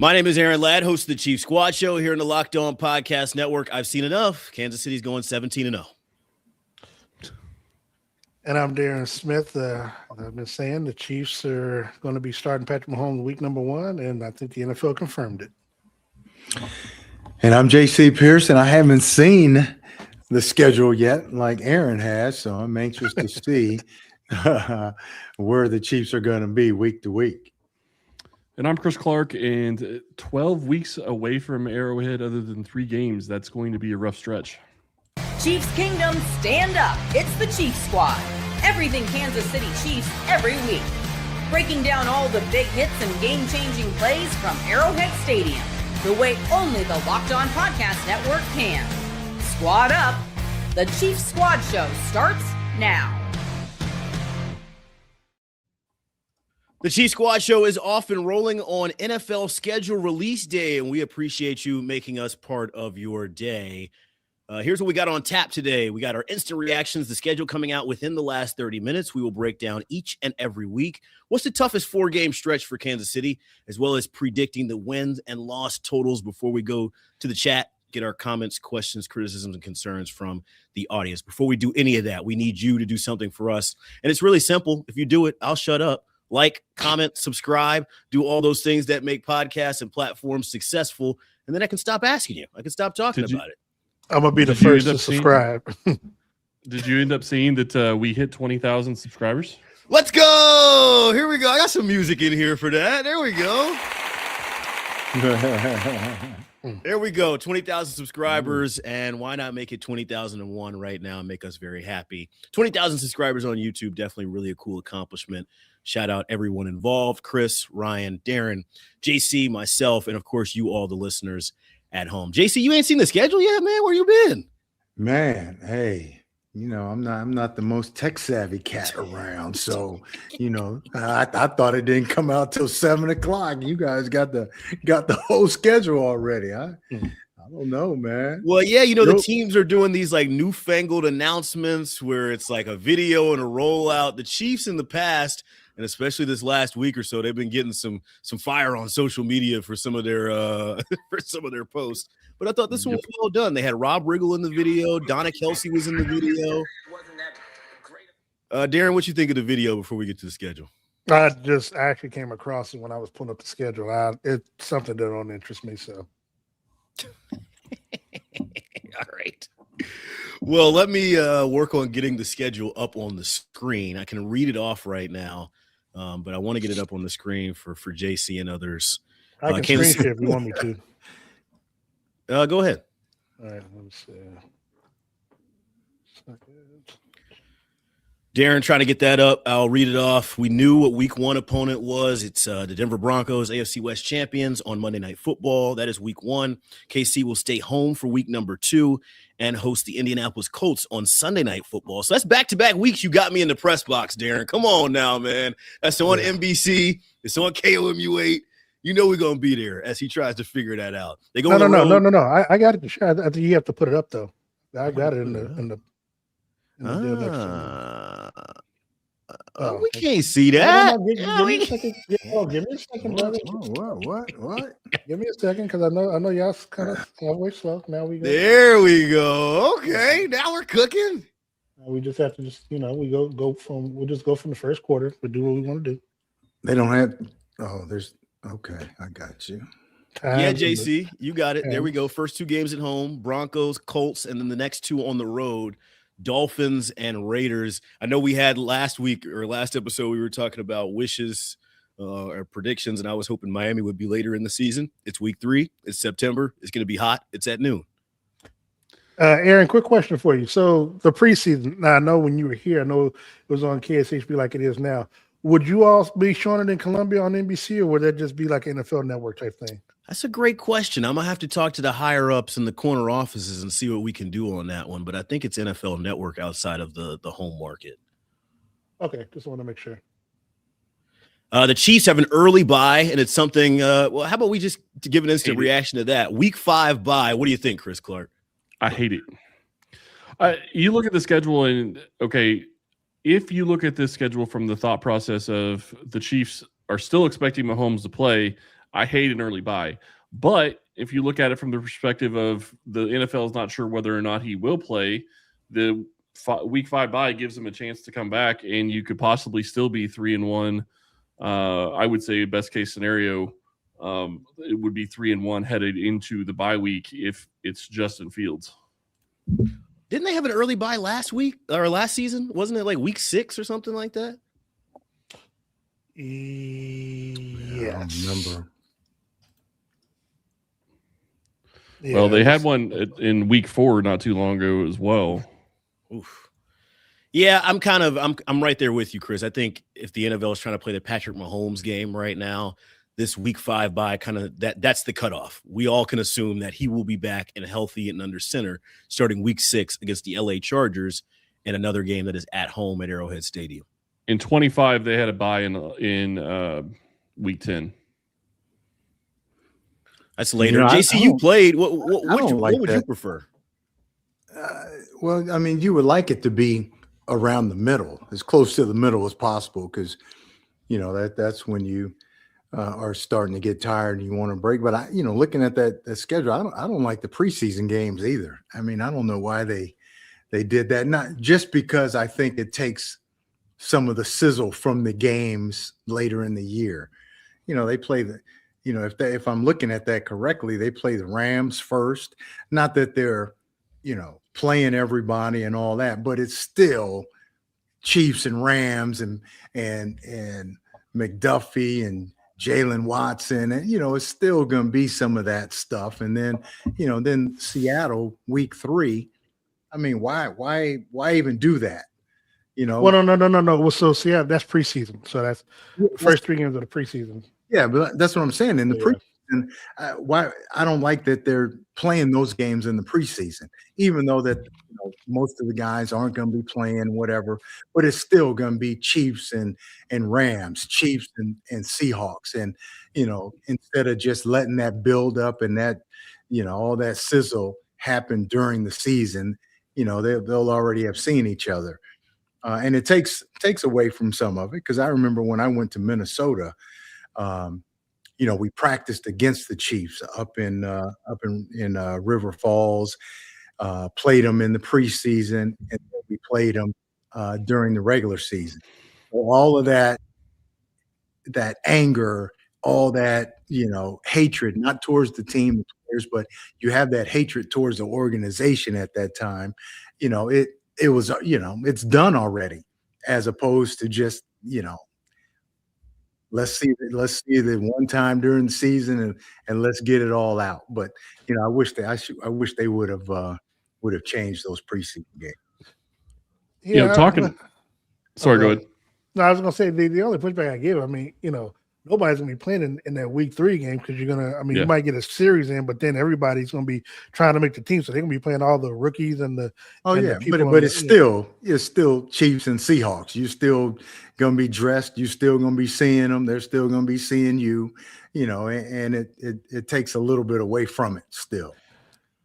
My name is Aaron Ladd, host of the Chiefs Squad Show here in the Locked On Podcast Network. I've seen enough. Kansas City's going 17-0. And I'm Darren Smith. I've been saying the Chiefs are going to be starting Patrick Mahomes week number 1, and I think the NFL confirmed it. And I'm JC Pearson. I haven't seen the schedule yet like Aaron has, so I'm anxious to see where the Chiefs are going to be week to week. And I'm Chris Clark, and 12 weeks away from Arrowhead, other than 3 games, that's going to be a rough stretch. Chiefs Kingdom, stand up. It's the Chiefs Squad. Everything Kansas City Chiefs every week. Breaking down all the big hits and game-changing plays from Arrowhead Stadium, the way only the Locked On Podcast Network can. Squad up. The Chiefs Squad Show starts now. The Chiefs Squad Show is off and rolling on NFL schedule release day, and we appreciate you making us part of your day. Here's what we got on tap today. We got our instant reactions, the schedule coming out within the last 30 minutes. We will break down each and every week what's the toughest 4-game stretch for Kansas City, as well as predicting the wins and loss totals before we go to the chat, get our comments, questions, criticisms, and concerns from the audience. Before we do any of that, we need you to do something for us, and it's really simple. If you do it, I'll shut up. Like, comment, subscribe, do all those things that make podcasts and platforms successful, and then I can stop asking you. I can stop talking about it. I'm going to be the first to subscribe. Did you end up seeing that we hit 20,000 subscribers? Let's go. Here we go. I got some music in here for that. There we go. There we go. 20,000 subscribers, and why not make it 20,001 right now and make us very happy? 20,000 subscribers on YouTube, definitely really a cool accomplishment. Shout out everyone involved, Chris, Ryan, Darren, JC, myself, and of course you all the listeners at home. JC, you ain't seen the schedule yet, man? Where you been? Man, hey, I'm not the most tech savvy cat around, so I thought it didn't come out till 7:00. You guys got the whole schedule already. I don't know, man. Well, yeah, the teams are doing these like newfangled announcements where it's like a video and a rollout. The Chiefs in the past, and especially this last week or so, they've been getting some fire on social media for some of their posts. But I thought this one was well done. They had Rob Riggle in the video. Donna Kelsey was in the video. Wasn't that great? Darren, what you think of the video before we get to the schedule? I actually came across it when I was pulling up the schedule. It's something that don't interest me, so. All right. Well, let me work on getting the schedule up on the screen. I can read it off right now, but I want to get it up on the screen for JC and others. I can screen share if you want me to. Go ahead. All right, let me see. Darren, trying to get that up. I'll read it off. We knew what week 1 opponent was. It's the Denver Broncos, AFC West champions on Monday Night Football. That is week 1. KC will stay home for week number 2 and host the Indianapolis Colts on Sunday Night Football. So that's back-to-back weeks you got me in the press box, Darren. Come on now, man. That's on NBC. It's on KOMU8. We're going to be there as he tries to figure that out. They go No. I got it. I think you have to put it up, though. I got it in the we can't see that. Give me a second. Give me a second, brother. What? Give me a second, because I know y'all kind of halfway slow. Now we go. There we go. Okay, now we're cooking. We just have to we'll just go from the first quarter. We'll do what we want to do. They don't have. Okay, I got you. Yeah, JC, you got it. There we go. First 2 games at home, Broncos, Colts, and then the next 2 on the road, Dolphins and Raiders. I know we had last episode, we were talking about wishes or predictions, and I was hoping Miami would be later in the season. It's week 3. It's September. It's going to be hot. It's at noon. Aaron, quick question for you. So the preseason, now I know when you were here, I know it was on KSHB like it is now. Would you all be showing it in Columbia on NBC, or would that just be like an NFL Network type thing? That's a great question. I'm going to have to talk to the higher-ups in the corner offices and see what we can do on that one, but I think it's NFL Network outside of the home market. Okay, just want to make sure. The Chiefs have an early bye, and it's something how about we just give an instant reaction to that? Week 5 bye. What do you think, Chris Clark? I hate it. You look at the schedule, and, okay, if you look at this schedule from the thought process of the Chiefs are still expecting Mahomes to play, I hate an early bye. But if you look at it from the perspective of the NFL is not sure whether or not he will play, the week 5 bye gives him a chance to come back, and you could possibly still be 3-1. I would say best case scenario, it would be 3-1 headed into the bye week if it's Justin Fields. Didn't they have an early bye last week or last season? Wasn't it like week 6 or something like that? Yes. I don't remember. Yeah, Well, they had one in week 4 not too long ago as well. Oof. Yeah, I'm right there with you, Chris. I think if the NFL is trying to play the Patrick Mahomes game right now, this week 5 bye that's the cutoff. We all can assume that he will be back and healthy and under center starting week 6 against the LA Chargers and another game that is at home at Arrowhead Stadium. In 25, they had a bye in week 10. That's later. You know, JC, you played. What would that. you prefer? Well, I mean, you would like it to be around the middle, as close to the middle as possible, because that's when you are starting to get tired and you want to break. But looking at that schedule, I don't like the preseason games either. I mean, I don't know why they did that. Not just because I think it takes some of the sizzle from the games later in the year. They play if I'm looking at that correctly, they play the Rams first. Not that they're playing everybody and all that, but it's still Chiefs and Rams and McDuffie and Jalen Watson, and it's still going to be some of that stuff. And then then Seattle week 3. I mean, why even do that? Well, no. Well, so Seattle, that's preseason. So that's the first 3 games of the preseason. Yeah, but that's what I'm saying. In the preseason, why I don't like that they're playing those games in the preseason, even though that most of the guys aren't going to be playing whatever, but it's still going to be Chiefs and Rams, Chiefs and Seahawks, and instead of just letting that build up and that all that sizzle happen during the season, they'll already have seen each other, and it takes away from some of it, because I remember when I went to Minnesota. We practiced against the Chiefs up in River Falls, played them in the preseason, and we played them during the regular season. So all of that anger, all that hatred, not towards the team, but you have that hatred towards the organization at that time. It was it's done already, as opposed to just let's see the one time during the season and let's get it all out. But I wish they would have changed those preseason games. Yeah, Sorry, go ahead. No, I was gonna say the only pushback I give. I mean, nobody's gonna be playing in that week 3 game, because you're gonna. I mean, you might get a series in, but then everybody's gonna be trying to make the team, so they're gonna be playing all the rookies and the. But it's still Chiefs and Seahawks. You're still gonna be dressed. You're still gonna be seeing them. They're still gonna be seeing you. And it takes a little bit away from it still.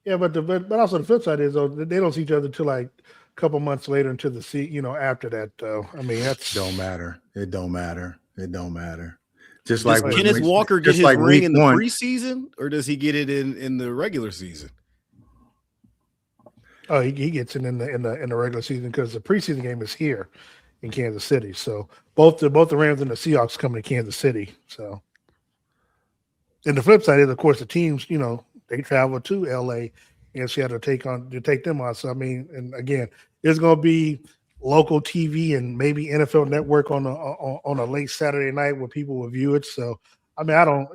Yeah, but also the flip side is, though, they don't see each other till like a couple months later into the after that, though. I mean, that's don't matter. It don't matter. Just Does like Kenneth Walker get his ring in the preseason, or does he get it in the regular season? Oh, he gets it in the regular season, because the preseason game is here in Kansas City. So both the Rams and the Seahawks come to Kansas City. So, and the flip side is, of course, the teams, they travel to LA and Seattle to take them on. So I mean, and again, it's going to be local TV and maybe NFL Network on a late Saturday night where people will view it. So I mean, I don't,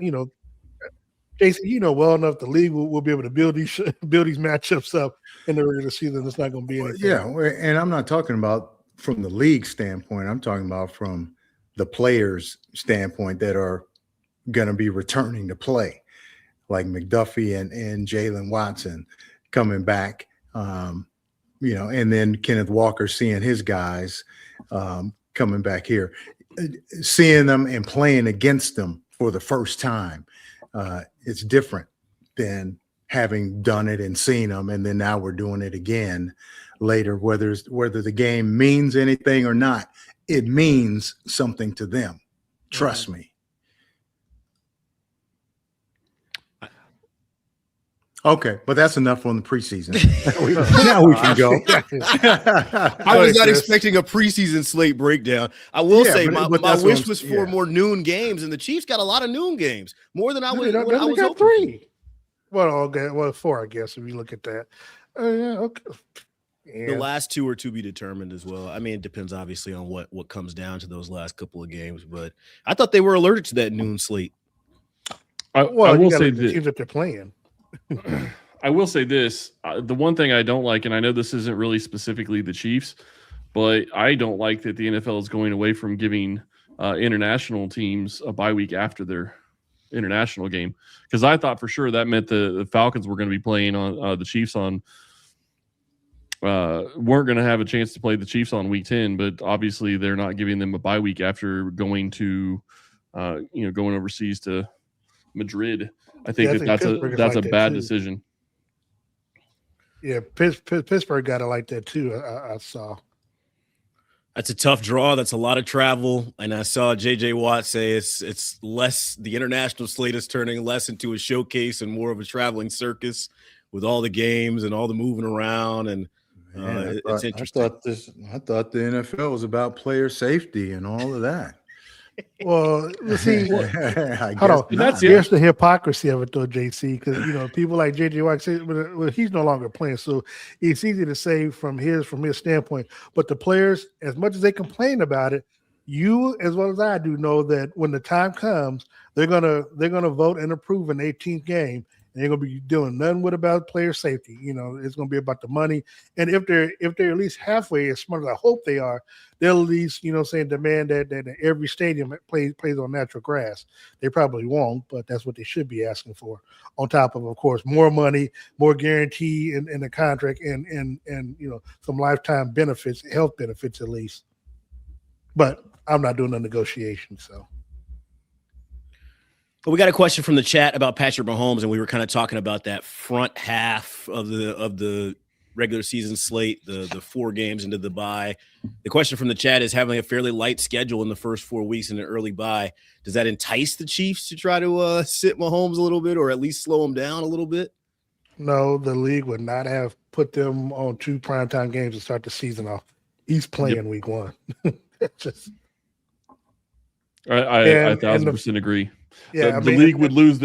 Jason, well enough, the league will be able to build these matchups up in the regular season. It's not going to be anything. Yeah, and I'm not talking about from the league standpoint. I'm talking about from the players' standpoint that are going to be returning to play, like McDuffie and Jalen Watson coming back. And then Kenneth Walker seeing his guys coming back here, seeing them and playing against them for the first time. It's different than having done it and seen them, and then now we're doing it again later. Whether the game means anything or not, it means something to them. Trust me. Okay, but that's enough on the preseason. Now we can go. I was not expecting a preseason slate breakdown. I will say my wish was for more noon games, and the Chiefs got a lot of noon games, more than I was hoping. 3. Well, okay, 4, I guess, if you look at that. Yeah, okay. Yeah. The last 2 are to be determined as well. I mean, it depends obviously on what comes down to those last couple of games, but I thought they were allergic to that noon slate. I will say the teams that they're playing. I will say this. The one thing I don't like, and I know this isn't really specifically the Chiefs, but I don't like that the NFL is going away from giving international teams a bye week after their international game, because I thought for sure that meant the Falcons were going to be playing on the Chiefs on weren't going to have a chance to play the Chiefs on week 10, but obviously they're not giving them a bye week after going to going overseas to Madrid. I think that's a bad decision. Yeah, Pittsburgh got it like that too. I saw. That's a tough draw. That's a lot of travel. And I saw J.J. Watt say it's less. The international slate is turning less into a showcase and more of a traveling circus with all the games and all the moving around. And it's interesting. I thought the NFL was about player safety and all of that. Well, see, hold on. Here's the hypocrisy of it, though, JC, because people like J.J. Watt say, well, he's no longer playing, so it's easy to say from his standpoint. But the players, as much as they complain about it, you as well as I do know that when the time comes, they're gonna vote and approve an 18th game. And they're gonna be doing nothing about player safety. It's gonna be about the money. And if they're at least halfway as smart as I hope they are, they'll at least demand that every stadium plays on natural grass. They probably won't, but that's what they should be asking for. On top of course, more money, more guarantee in the contract, and some lifetime benefits, health benefits at least. But I'm not doing the negotiation, so. Well, we got a question from the chat about Patrick Mahomes, and we were kind of talking about that front half of the regular season slate, the 4 games into the bye. The question from the chat is, having a fairly light schedule in the first 4 weeks in an early bye, does that entice the Chiefs to try to sit Mahomes a little bit, or at least slow him down a little bit? No, the league would not have put them on 2 primetime games to start the season off. He's playing week 1. Just I 1,000% agree. Yeah, the league would lose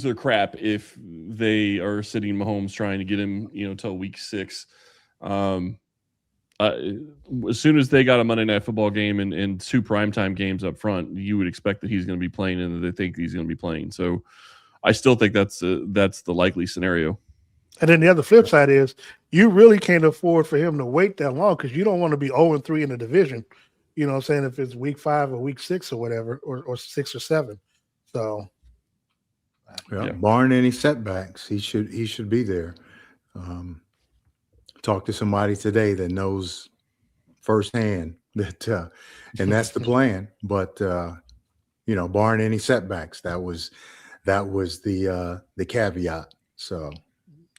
their crap if they are sitting Mahomes trying to get him, till week 6. As soon as they got a Monday Night Football game and 2 primetime games up front, you would expect that he's going to be playing and that they think he's going to be playing. So I still think that's the likely scenario. And then the other flip side is you really can't afford for him to wait that long, because you don't want to be 0-3 in the division. You know what I'm saying? If it's week 5 or week 6 or whatever, or 6 or 7. So, barring any setbacks, he should be there. Talked to somebody today that knows firsthand that, and that's the plan. But barring any setbacks, that was the caveat. So.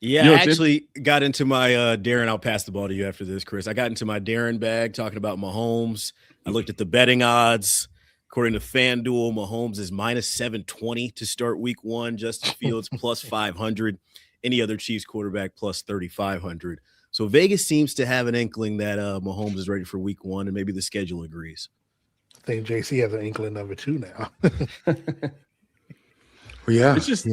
Yeah, I actually got into my Darren. I'll pass the ball to you after this, Chris. I got into my Darren bag talking about Mahomes. I looked at the betting odds. According to FanDuel, Mahomes is minus 720 to start week 1. Justin Fields plus 500. Any other Chiefs quarterback plus 3,500. So Vegas seems to have an inkling that Mahomes is ready for week 1, and maybe the schedule agrees. I think JC has an inkling number 2 now. Well, yeah, it's just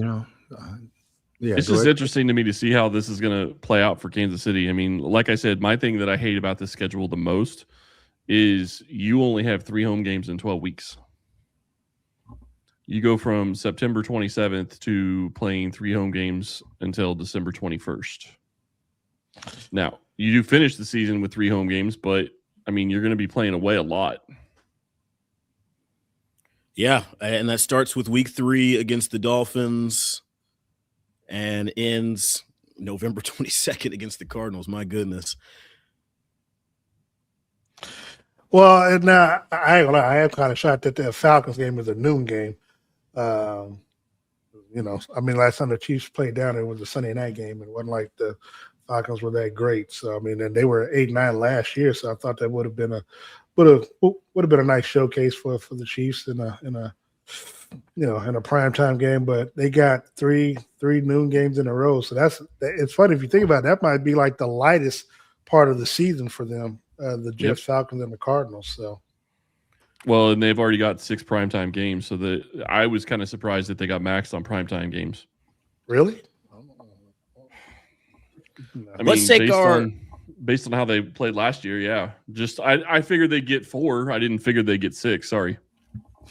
it's just interesting to me to see how this is going to play out for Kansas City. I mean, like I said, my thing that I hate about this schedule the most is you only have 3 home games in 12 weeks. You go from September 27th to playing 3 home games until December 21st. Now, you do finish the season with 3 home games, but, I mean, you're going to be playing away a lot. Yeah, and that starts with week 3 against the Dolphins and ends November 22nd against the Cardinals. My goodness. Well, and now I ain't gonna lie, I am kind of shocked that the Falcons game is a noon game. I mean, last time the Chiefs played down there was a Sunday night game, and it wasn't like the Falcons were that great. So I mean, and they were 8-9 last year, so I thought that would have been a nice showcase for the Chiefs in a in a primetime game, but they got three noon games in a row. So it's funny if you think about it, that might be like the lightest part of the season for them, the Jets, Falcons, and the Cardinals. So, well, and they've already got 6 primetime games, so I was kind of surprised that they got maxed on primetime games. Really? I mean, based on how they played last year, yeah. Just I figured they'd get 4. I didn't figure they'd get 6. Sorry.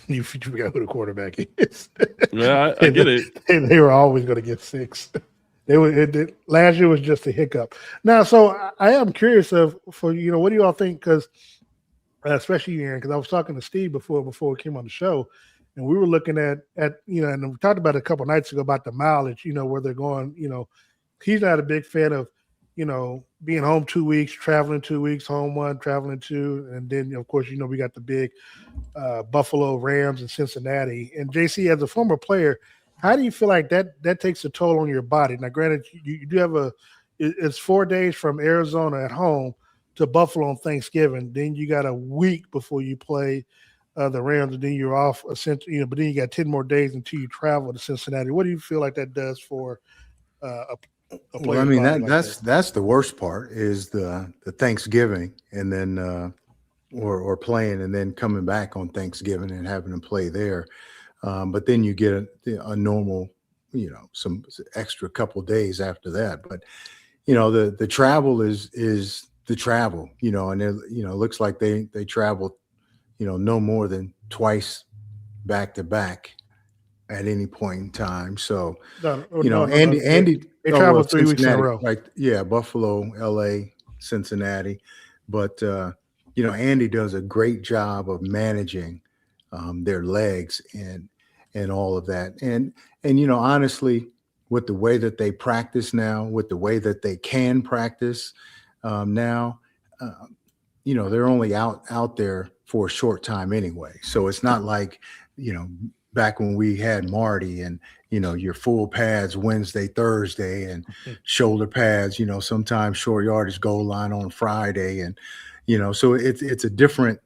You forgot who the quarterback is. Yeah, I get it. They were always going to get 6. Last year was just a hiccup. Now, so I am curious what do you all think? Because especially Aaron, because I was talking to Steve before we came on the show, and we were looking at and we talked about it a couple of nights ago about the mileage, where they're going. He's not a big fan of being home 2 weeks, traveling 2 weeks, home 1, traveling 2, and then of course we got the big Buffalo, Rams, and Cincinnati. And JC, as a former player, how do you feel like that takes a toll on your body? Now, granted, you do have it's 4 days from Arizona at home to Buffalo on Thanksgiving. Then you got a week before you play the Rams, and then you're off essentially. But then you got 10 more days until you travel to Cincinnati. What do you feel like that does for a well, I mean that's the worst part is the Thanksgiving, and then or playing and then coming back on Thanksgiving and having to play there. But then you get a normal, some extra couple of days after that. But the travel is the travel, and it looks like they travel, no more than twice back to back at any point in time. So Andy. They traveled 3 weeks in a row. Right? Yeah, Buffalo, LA, Cincinnati. But Andy does a great job of managing their legs and all of that. And honestly, with the way that they practice now, with the way that they can practice now, they're only out there for a short time anyway. So it's not like, back when we had Marty and, your full pads Wednesday, Thursday, and shoulder pads, sometimes short yardage goal line on Friday. And, so it's a different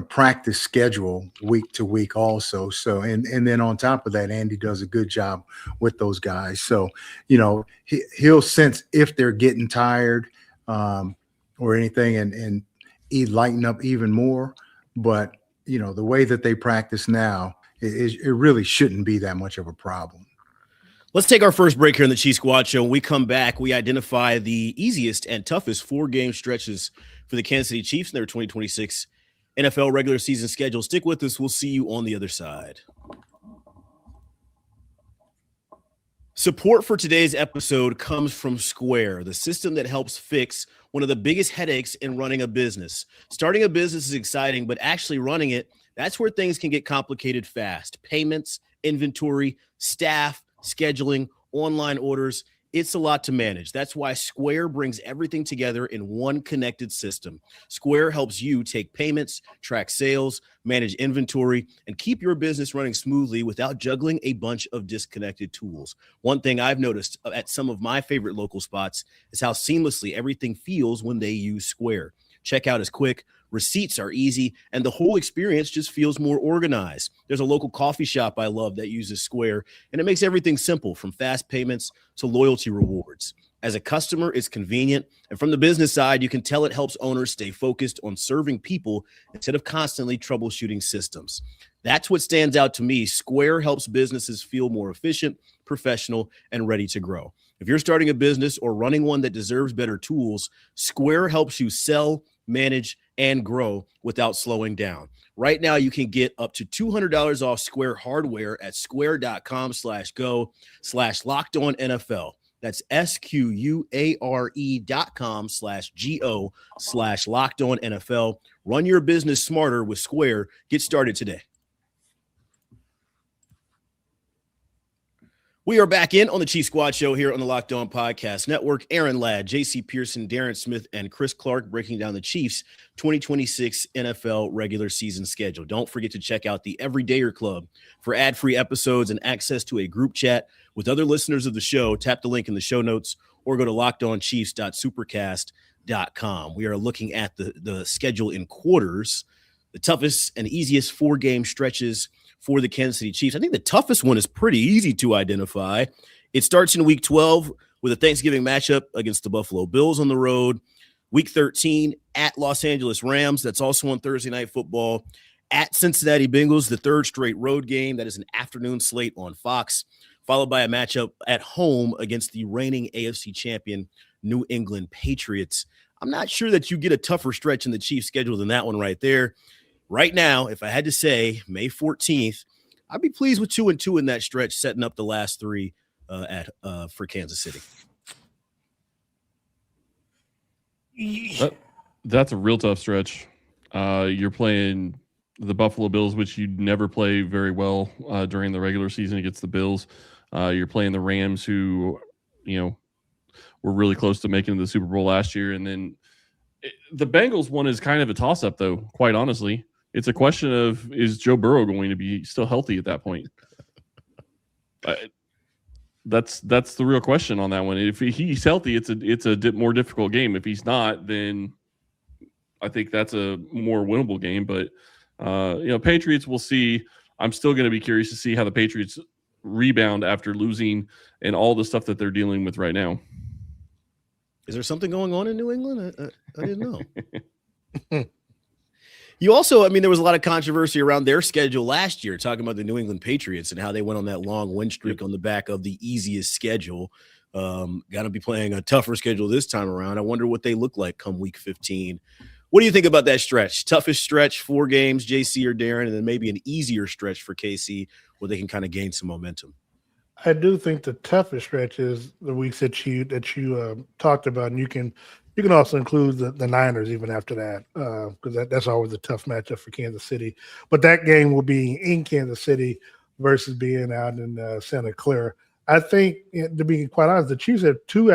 practice schedule week to week also. So, and then on top of that, Andy does a good job with those guys. So, he'll sense if they're getting tired or anything and he'd lighten up even more. But, the way that they practice now, it really shouldn't be that much of a problem. Let's take our first break here in the Chiefs Squad Show. When we come back, we identify the easiest and toughest 4-game stretches for the Kansas City Chiefs in their 2026 NFL regular season schedule. Stick with us. We'll see you on the other side. Support for today's episode comes from Square, the system that helps fix one of the biggest headaches in running a business. Starting a business is exciting, but actually running it, that's where things can get complicated fast. Payments, inventory, staff, scheduling, online orders. It's a lot to manage. That's why Square brings everything together in one connected system. Square helps you take payments, track sales, manage inventory, and keep your business running smoothly without juggling a bunch of disconnected tools. One thing I've noticed at some of my favorite local spots is how seamlessly everything feels when they use Square. Checkout is quick, receipts are easy, and the whole experience just feels more organized. There's a local coffee shop I love that uses Square, and it makes everything simple, from fast payments to loyalty rewards. As a customer, it's convenient, and from the business side, you can tell it helps owners stay focused on serving people instead of constantly troubleshooting systems. That's what stands out to me. Square helps businesses feel more efficient, professional, and ready to grow. If you're starting a business or running one that deserves better tools, Square helps you sell, manage, and grow without slowing down. Right now, you can get up to $200 off Square hardware at square.com/go/lockedonnfl. That's SQUARE.com/GO/lockedonnfl. Run your business smarter with Square. Get started today. We are back in on the Chiefs Squad Show here on the Locked On Podcast Network. Aaron Ladd, JC Pearson, Darren Smith, and Chris Clark breaking down the Chiefs' 2026 NFL regular season schedule. Don't forget to check out the Everydayer Club for ad-free episodes and access to a group chat with other listeners of the show. Tap the link in the show notes or go to lockedonchiefs.supercast.com. We are looking at the schedule in quarters, the toughest and easiest 4-game stretches for the Kansas City Chiefs. I think the toughest one is pretty easy to identify. It starts in week 12 with a Thanksgiving matchup against the Buffalo Bills on the road. Week 13 at Los Angeles Rams. That's also on Thursday Night Football. At Cincinnati Bengals, the third straight road game. That is an afternoon slate on Fox, followed by a matchup at home against the reigning AFC champion New England Patriots. I'm not sure that you get a tougher stretch in the Chiefs schedule than that one right there. Right now, if I had to say May 14th, I'd be pleased with 2-2 in that stretch, setting up the last three for Kansas City. That's a real tough stretch. You're playing the Buffalo Bills, which you never play very well during the regular season against the Bills. You're playing the Rams, who, were really close to making the Super Bowl last year. And then the Bengals one is kind of a toss-up, though, quite honestly. It's a question of, is Joe Burrow going to be still healthy at that point? That's the real question on that one. If he's healthy, it's a more difficult game. If he's not, then I think that's a more winnable game. But Patriots, we'll see. I'm still going to be curious to see how the Patriots rebound after losing and all the stuff that they're dealing with right now. Is there something going on in New England? I didn't know. You also, there was a lot of controversy around their schedule last year, talking about the New England Patriots and how they went on that long win streak on the back of the easiest schedule. Got to be playing a tougher schedule this time around. I wonder what they look like come week 15. What do you think about that stretch? Toughest stretch, 4 games, JC or Darren, and then maybe an easier stretch for KC where they can kind of gain some momentum. I do think the toughest stretch is the weeks that you talked about, and you can also include the Niners even after that, because that's always a tough matchup for Kansas City. But that game will be in Kansas City versus being out in Santa Clara. I think, to be quite honest, the Chiefs have two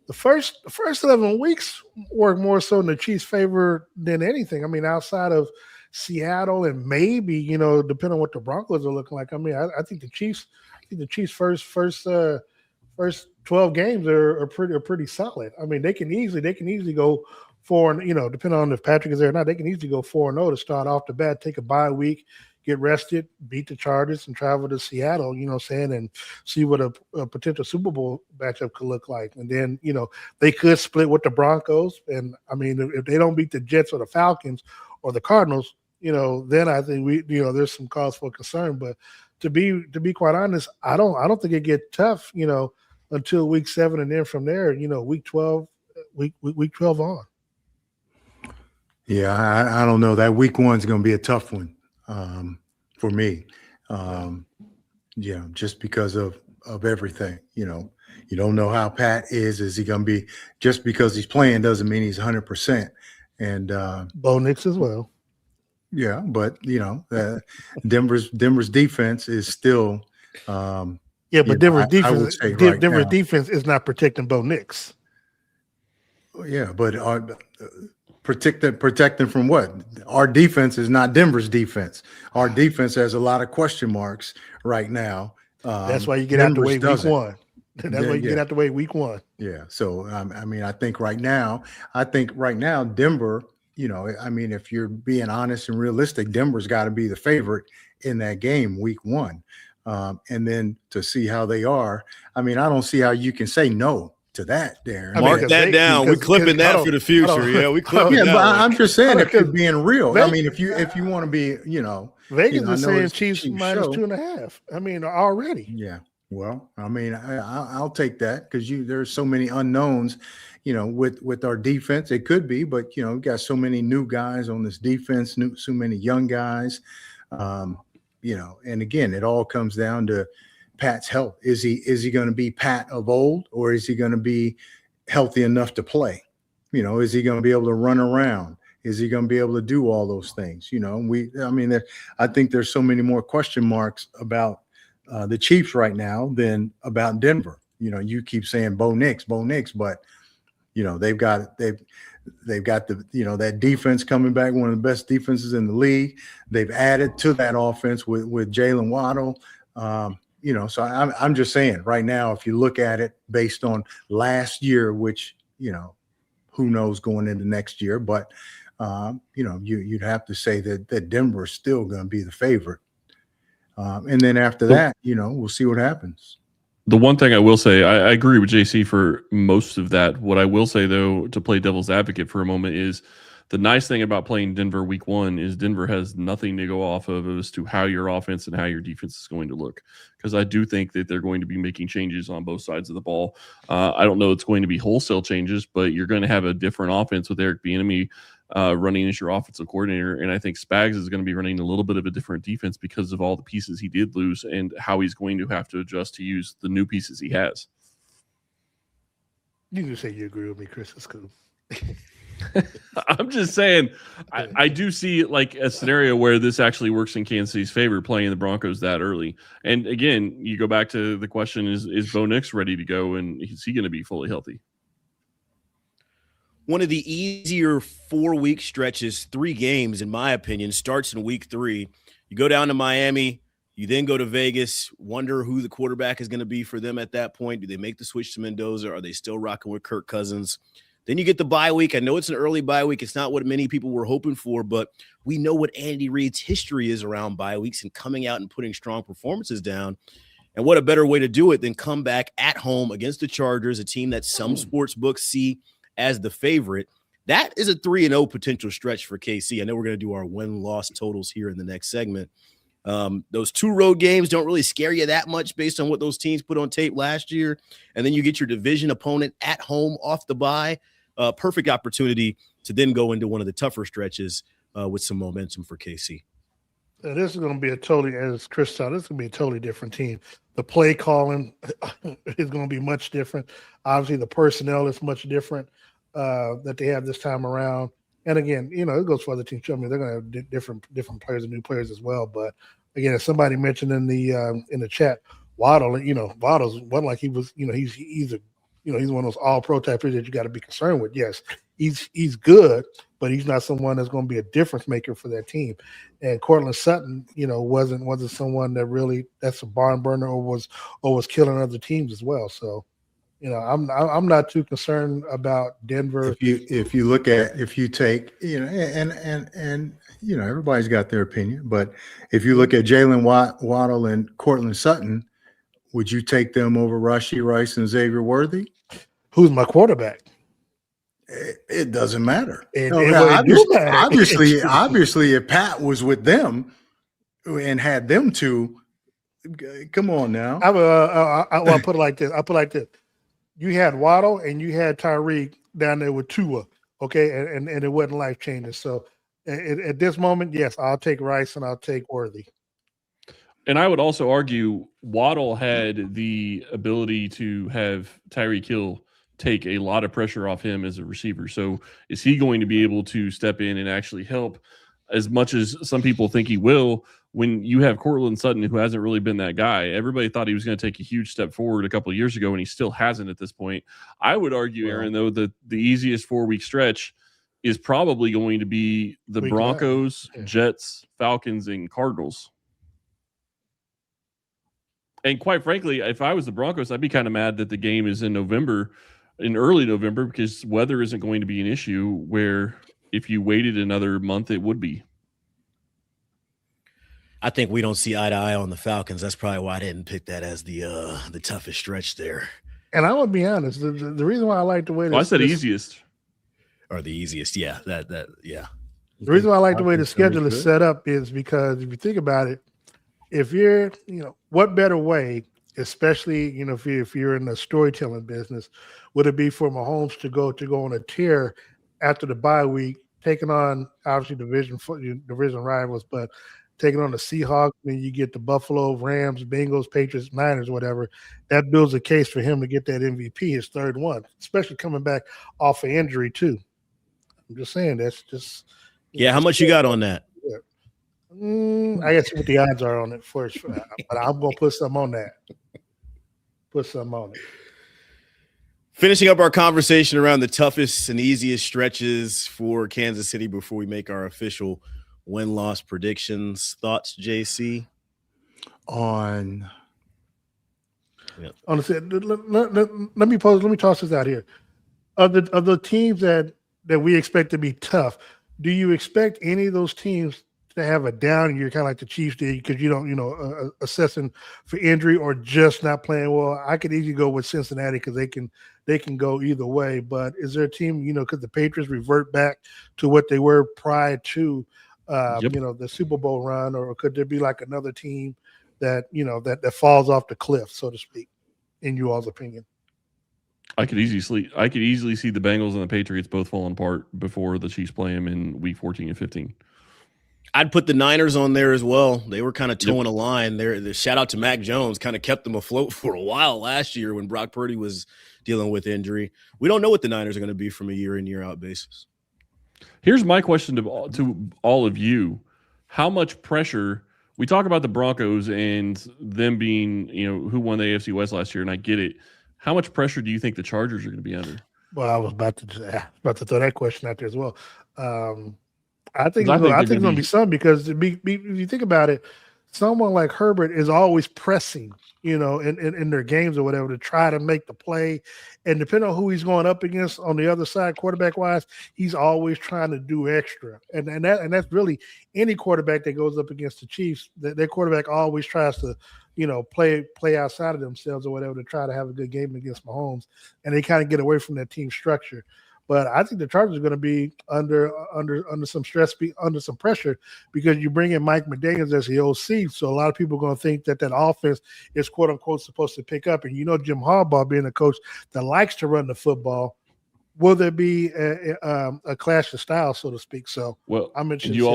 the first 11 weeks work more so in the Chiefs' favor than anything. Outside of Seattle and maybe, depending on what the Broncos are looking like. I think the Chiefs first 12 games are pretty solid. They can easily go 4-0, depending on if Patrick is there or not. They can easily go 4-0 to start off the bat, take a bye week, get rested, beat the Chargers, and travel to Seattle, and see what a potential Super Bowl matchup could look like. And then, they could split with the Broncos. And if they don't beat the Jets or the Falcons or the Cardinals, then I think there's some cause for concern. But to be quite honest, I don't think it gets tough, until week 7, and then from there, week 12 on. Yeah, I don't know. That week 1 is going to be a tough one for me. Just because of everything. You don't know how Pat is. Is he going to be, just because he's playing doesn't mean he's 100%. And Bo Nix as well. Yeah, but Denver's defense is still. But Denver's defense is not protecting Bo Nix. Yeah, but protecting from what? Our defense is not Denver's defense. Our defense has a lot of question marks right now. That's why you get out the way week 1. That's why you get out the way week 1. Yeah. So I think right now, Denver. If you're being honest and realistic, Denver's got to be the favorite in that game week 1. And then to see how they are, I don't see how you can say no to that, Darren. Mark that down. We're clipping that for the future. Yeah, we clipping that. But I'm just saying, if you're being real, if you want to be, Vegas is saying Chiefs minus 2.5. Already. Yeah. Well, I'll take that, because there's so many unknowns, with our defense. It could be, but we've got so many new guys on this defense, so many young guys. And again, it all comes down to Pat's health. Is he going to be Pat of old, or is he going to be healthy enough to play? Is he going to be able to run around? Is he going to be able to do all those things? I think there's so many more question marks about the Chiefs right now than about Denver. You keep saying Bo Nix, but they've got the that defense coming back, one of the best defenses in the league. They've added to that offense with Jalen Waddle. So I'm just saying right now, if you look at it based on last year, which who knows going into next year, but you'd have to say that Denver is still going to be the favorite. And then after that, we'll see what happens. The one thing I will say, I agree with JC for most of that. What I will say, though, to play devil's advocate for a moment, is the nice thing about playing Denver week 1 is Denver has nothing to go off of as to how your offense and how your defense is going to look. Because I do think that they're going to be making changes on both sides of the ball. I don't know it's going to be wholesale changes, but you're going to have a different offense with Eric Bieniemy running as your offensive coordinator. And I think Spags is going to be running a little bit of a different defense because of all the pieces he did lose and how he's going to have to adjust to use the new pieces he has. You can say you agree with me, Chris. It's cool. I'm just saying, I do see like a scenario where this actually works in Kansas City's favor, playing the Broncos that early. And again, you go back to the question, is Bo Nix ready to go, and is he going to be fully healthy? One of the easier 4-week stretches, 3 games, in my opinion, starts in week 3. You go down to Miami, you then go to Vegas, wonder who the quarterback is going to be for them at that point. Do they make the switch to Mendoza? Are they still rocking with Kirk Cousins? Then you get the bye week. I know it's an early bye week. It's not what many people were hoping for, but we know what Andy Reid's history is around bye weeks and coming out and putting strong performances down. And what a better way to do it than come back at home against the Chargers, a team that some sports books see as the favorite. That is a 3-0 potential stretch for KC. I know we're going to do our win-loss totals here in the next segment. Those 2 road games don't really scare you that much based on what those teams put on tape last year. And then you get your division opponent at home off the bye. Perfect opportunity to then go into one of the tougher stretches with some momentum for KC. This is going to be as Chris said, this is going to be a totally different team. The play calling is going to be much different. Obviously, the personnel is much different that they have this time around. And again, it goes for other teams. I mean, they're going to have different players and new players as well. But again, as somebody mentioned in the chat, Waddle, Waddle's wasn't like he was, he's one of those all-pro type players that you got to be concerned with. Yes, he's good, but he's not someone that's going to be a difference maker for that team. And Cortland Sutton, wasn't someone that's a barn burner or was killing other teams as well. So, I'm not too concerned about Denver. If you take, and everybody's got their opinion, but if you look at Jalen Waddle and Cortland Sutton, would you take them over Rashee Rice and Xavier Worthy? Who's my quarterback? It doesn't matter. Obviously, obviously, if Pat was with them and had them two, come on now. I'll put it like this. You had Waddle and you had Tyreek down there with Tua, okay, and it wasn't life changing. So at this moment, yes, I'll take Rice and I'll take Worthy. And I would also argue Waddle had the ability to have Tyreek Hill take a lot of pressure off him as a receiver. So is he going to be able to step in and actually help as much as some people think he will? When you have Cortland Sutton, who hasn't really been that guy, everybody thought he was going to take a huge step forward a couple of years ago, and he still hasn't at this point. I would argue, Aaron, though, that the easiest 4-week stretch is probably going to be the Broncos, Jets, Falcons, and Cardinals. And quite frankly, if I was the Broncos, I'd be kind of mad that the game is in early November, because weather isn't going to be an issue where if you waited another month, it would be. I think we don't see eye to eye on the Falcons. That's probably why I didn't pick that as the toughest stretch there. And I would be honest, the reason why I like the way I said easiest. Or the easiest, yeah. Yeah. The reason why I like the way the schedule is set up is because if you think about it, if you're, what better way, especially, if you're in the storytelling business, would it be for Mahomes to go on a tear after the bye week, taking on obviously division rivals, but taking on the Seahawks, then you get the Buffalo, Rams, Bengals, Patriots, Niners, whatever. That builds a case for him to get that MVP, his third one, especially coming back off an injury too. I'm just saying that's just. Yeah, how much you got on that? Yeah. I gotta see what the odds are on it first, but I'm gonna put some on that. Put some on it. Finishing up our conversation around the toughest and easiest stretches for Kansas City before we make our official win-loss predictions. Thoughts, JC? On let me toss this out here. Of the teams that we expect to be tough, do you expect any of those teams to have a down year, kind of like the Chiefs did, because you don't, assessing for injury or just not playing well? I could easily go with Cincinnati because they can go either way. But is there a team, could the Patriots revert back to what they were prior to, the Super Bowl run, or could there be like another team that that falls off the cliff, so to speak, in you all's opinion? I could easily see the Bengals and the Patriots both falling apart before the Chiefs play them in week 14 and 15. I'd put the Niners on there as well. They were kind of towing a line there. The shout out to Mac Jones kind of kept them afloat for a while last year when Brock Purdy was dealing with injury. We don't know what the Niners are going to be from a year in, year out basis. Here's my question to all of you. How much pressure – we talk about the Broncos and them being, who won the AFC West last year, and I get it. How much pressure do you think the Chargers are going to be under? Well, I was about to throw that question out there as well. I think it's going to be some, because if you think about it, someone like Herbert is always pressing, in their games or whatever, to try to make the play. And depending on who he's going up against on the other side, quarterback wise, he's always trying to do extra. And that's really any quarterback that goes up against the Chiefs. Their quarterback always tries to, play outside of themselves or whatever to try to have a good game against Mahomes. And they kind of get away from that team structure. But I think the Chargers are going to be under some stress, under some pressure, because you bring in Mike McDaniels as the OC. So a lot of people are going to think that offense is quote unquote supposed to pick up. And Jim Harbaugh being a coach that likes to run the football, will there be a clash of styles, so to speak? So I'm interested. You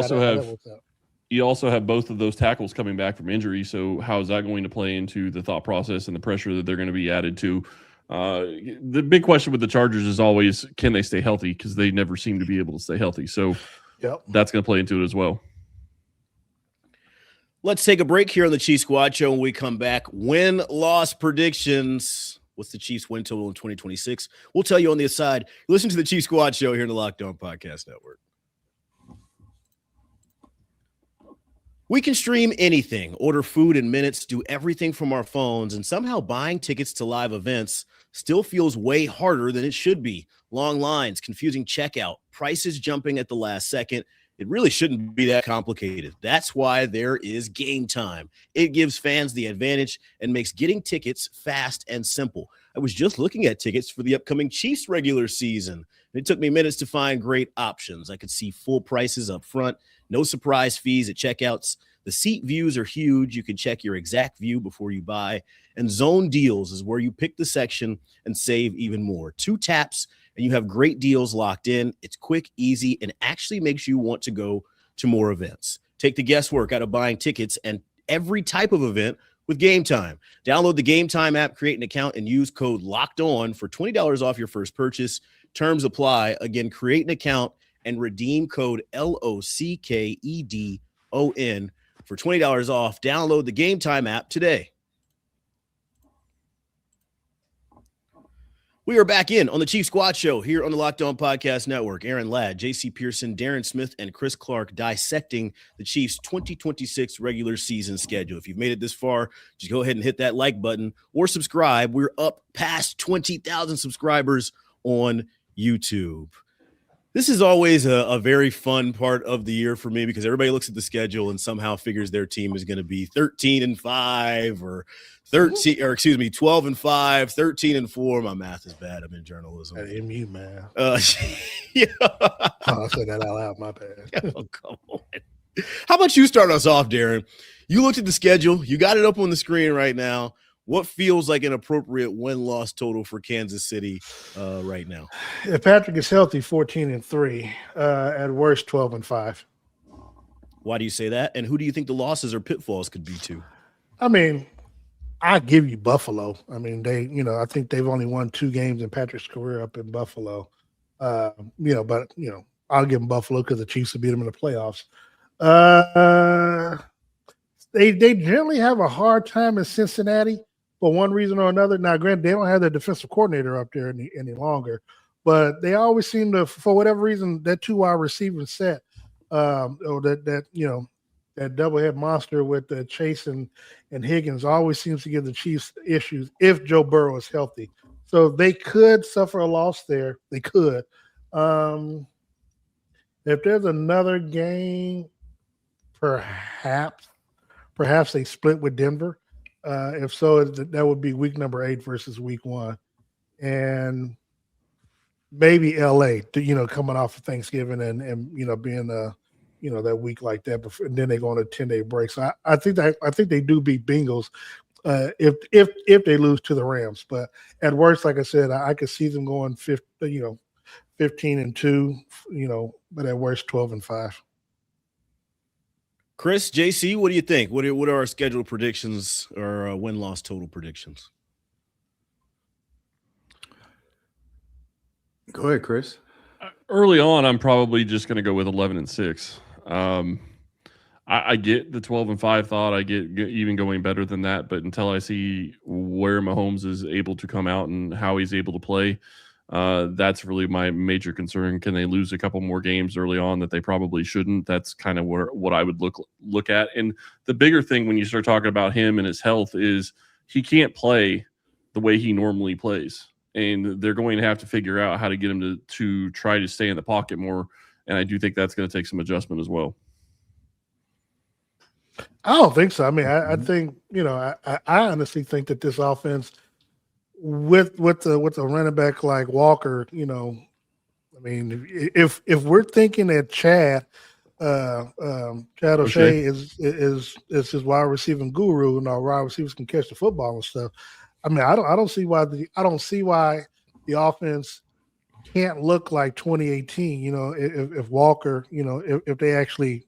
also have both of those tackles coming back from injury. So how is that going to play into the thought process and the pressure that they're going to be added to? The big question with the Chargers is always, can they stay healthy? Because they never seem to be able to stay healthy. So that's going to play into it as well. Let's take a break here on the Chiefs Squad Show. When we come back, win-loss predictions. What's the Chiefs win total in 2026? We'll tell you on the aside. Listen to the Chiefs Squad Show here in the Locked On Podcast Network. We can stream anything, order food in minutes, do everything from our phones, and somehow buying tickets to live events still feels way harder than it should be. Long lines, confusing checkout, prices jumping at the last second. It really shouldn't be that complicated. That's why there is Game Time. It gives fans the advantage and makes getting tickets fast and simple. I was just looking at tickets for the upcoming Chiefs regular season. It took me minutes to find great options. I could see full prices up front, no surprise fees at checkouts. The seat views are huge. You can check your exact view before you buy. And Zone Deals is where you pick the section and save even more. 2 taps, and you have great deals locked in. It's quick, easy, and actually makes you want to go to more events. Take the guesswork out of buying tickets and every type of event with Game Time. Download the Game Time app, create an account, and use code LOCKEDON for $20 off your first purchase. Terms apply. Again, create an account and redeem code LOCKEDON for $20 off. Download the Game Time app today. We are back in on the Chiefs Squad Show here on the Locked On Podcast Network. Aaron Ladd, JC Pearson, Darren Smith, and Chris Clark dissecting the Chiefs' 2026 regular season schedule. If you've made it this far, just go ahead and hit that like button or subscribe. We're up past 20,000 subscribers on YouTube. This is always a very fun part of the year for me because everybody looks at the schedule and somehow figures their team is going to be 13-5 or 12-5, 13-4. My math is bad. I'm in journalism. That ain't me, man. Yeah. I said that out loud. My bad. Oh, come on. How about you start us off, Darren? You looked at the schedule. You got it up on the screen right now. What feels like an appropriate win-loss total for Kansas City right now? If Patrick is healthy, 14-3. At worst, 12-5. Why do you say that? And who do you think the losses or pitfalls could be to? I mean, I give you Buffalo. I mean, I think they've only won 2 games in Patrick's career up in Buffalo. I'll give them Buffalo because the Chiefs will beat them in the playoffs. They generally have a hard time in Cincinnati for one reason or another. Now, granted, they don't have their defensive coordinator up there any longer, but they always seem to, for whatever reason, that 2-wide receiving set, or that double head monster with Chase and Higgins always seems to give the Chiefs issues if Joe Burrow is healthy. So they could suffer a loss there. They could. As If there's another game, perhaps they split with Denver. If so, that would be week number 8 versus week 1, and maybe LA. Coming off of Thanksgiving and being that week like that, before, and then they go on a 10-day break. So I think they do beat Bengals if they lose to the Rams. But at worst, like I said, I could see them going 15-2. But at worst 12-5. Chris, JC, what do you think? What are our schedule predictions or win-loss total predictions? Go ahead, Chris. Early on, I'm probably just going to go with 11-6. I get the 12-5 thought. I get even going better than that, but until I see where Mahomes is able to come out and how he's able to play, that's really my major concern. Can they lose a couple more games early on that they probably shouldn't? That's kind of what I would look at. And the bigger thing when you start talking about him and his health is he can't play the way he normally plays. And they're going to have to figure out how to get him to try to stay in the pocket more. And I do think that's going to take some adjustment as well. I don't think so. I mean, I think, I honestly think that this offense with a running back like Walker, I mean, if we're thinking that Chad O'Shea is his wide receiving guru and our wide receivers can catch the football and stuff. I mean, I don't see why the offense can't look like 2018. If Walker, if they actually,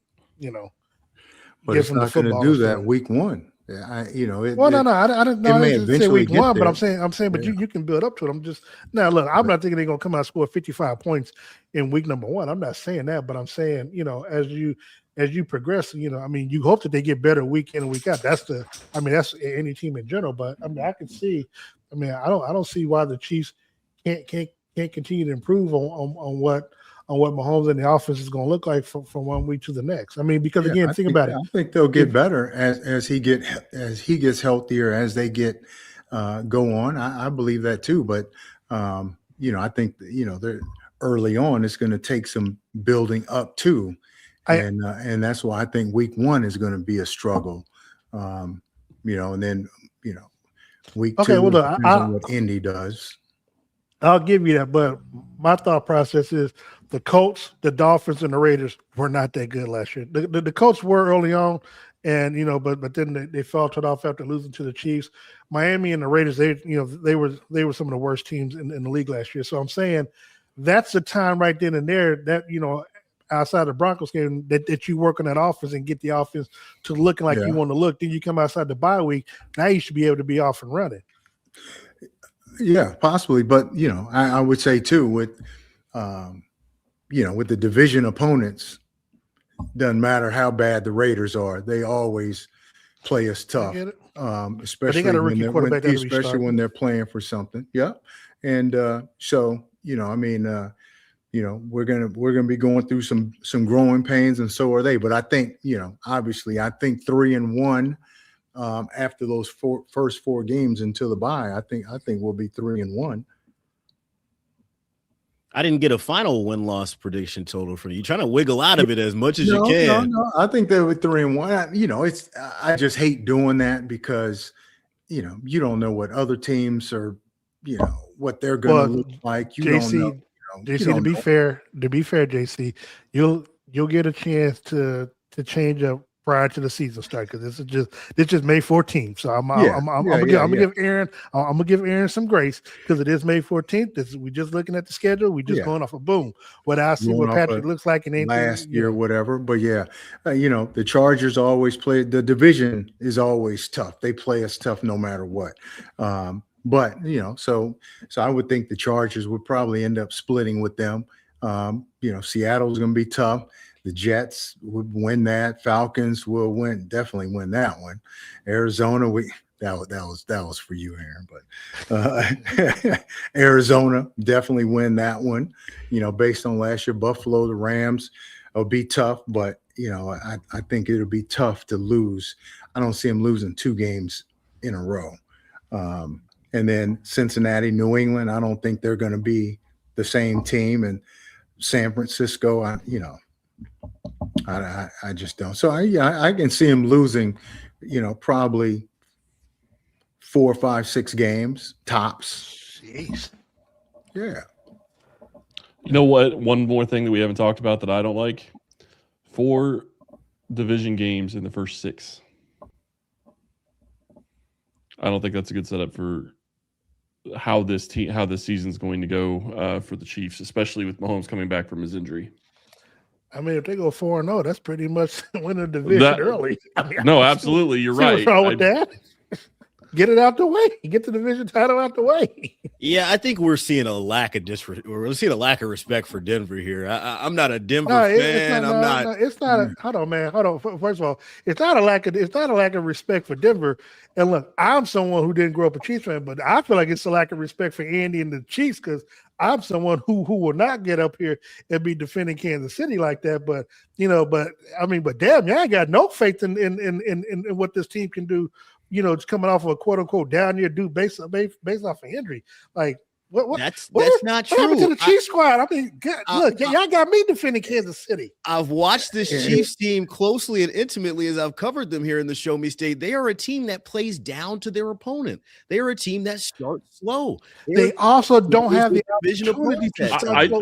but it's not going to do that week 1. Yeah, I didn't say week 1, but I'm saying, but you can build up to it. I'm just now look. I'm not thinking they're going to come out and score 55 points in week number 1. I'm not saying that, but I'm saying, as you progress, I mean, you hope that they get better week in and week out. That's any team in general. But I mean, I can see. I mean, I don't see why the Chiefs can't continue to improve on what Mahomes and the offense is going to look like from one week to the next. I mean, because again, think about it. I think they'll get better as he gets healthier, as they get go on. I believe that too. But I think they're early on. It's going to take some building up too. And that's why I think week 1 is going to be a struggle, and then, week 2 depends on what Indy does. I'll give you that, but my thought process is the Colts, the Dolphins, and the Raiders were not that good last year. The Colts were early on, and but then they faltered off after losing to the Chiefs. Miami and the Raiders, they were some of the worst teams in the league last year. So I'm saying that's the time right then and there that outside the Broncos game that you work on that offense and get the offense to looking like you want to look. Then you come outside the bye week. Now you should be able to be off and running. Yeah, possibly. But, I would say too with the division opponents, doesn't matter how bad the Raiders are. They always play us tough, especially when they're playing for something. Yeah. And so, I mean, we're gonna be going through some growing pains, and so are they. But I think, obviously, I think 3-1 after those first 4 games until the bye. I think we'll be 3-1. I didn't get a final win-loss prediction total for you. You're trying to wiggle out of it as much as you can. No. I think they were 3-1. I just hate doing that because you don't know what other teams are, what they're going to look like. You don't know. JC, to be fair, JC, you'll get a chance to change up prior to the season start because this is just May 14th. So I'm gonna give Aaron some grace because it is May 14th. We just looking at the schedule. We just going off of boom. What I see, what Patrick looks like in last year, whatever. But the Chargers always play. The division is always tough. They play us tough no matter what. But so I would think the Chargers would probably end up splitting with them. Seattle's going to be tough. The Jets would win that. Falcons will definitely win that one. Arizona, that was for you, Aaron. But Arizona definitely win that one. Based on last year, Buffalo, the Rams will be tough. But I think it'll be tough to lose. I don't see them losing 2 games in a row. And then Cincinnati, New England, I don't think they're going to be the same team. And San Francisco, I just don't. So I can see him losing, probably 4, 5, 6 games tops. Jeez. Yeah. You know what? One more thing that we haven't talked about that I don't like: 4 division games in the first 6. I don't think that's a good setup for how this season's going to go for the Chiefs, especially with Mahomes coming back from his injury. I mean, if they go 4-0, that's pretty much winning the division early. I mean, no, absolutely, you're right. What's wrong with that? Get it out the way. Get the division title out the way. Yeah, I think we're seeing a lack of respect for Denver here. I'm not a Denver fan. It's not. Hold on, man. Hold on. First of all, it's not a lack of respect for Denver. And look, I'm someone who didn't grow up a Chiefs fan, but I feel like it's a lack of respect for Andy and the Chiefs because I'm someone who will not get up here and be defending Kansas City like that. But damn, y'all ain't got no faith in what this team can do. It's coming off of a quote unquote down year due based off of injury. Like what? That's not true. What happened to the Chiefs squad? I mean, look, y'all got me defending Kansas City. I've watched this Chiefs team closely and intimately as I've covered them here in the Show Me State. They are a team that plays down to their opponent. They are a team that starts slow. They also don't have the opportunity.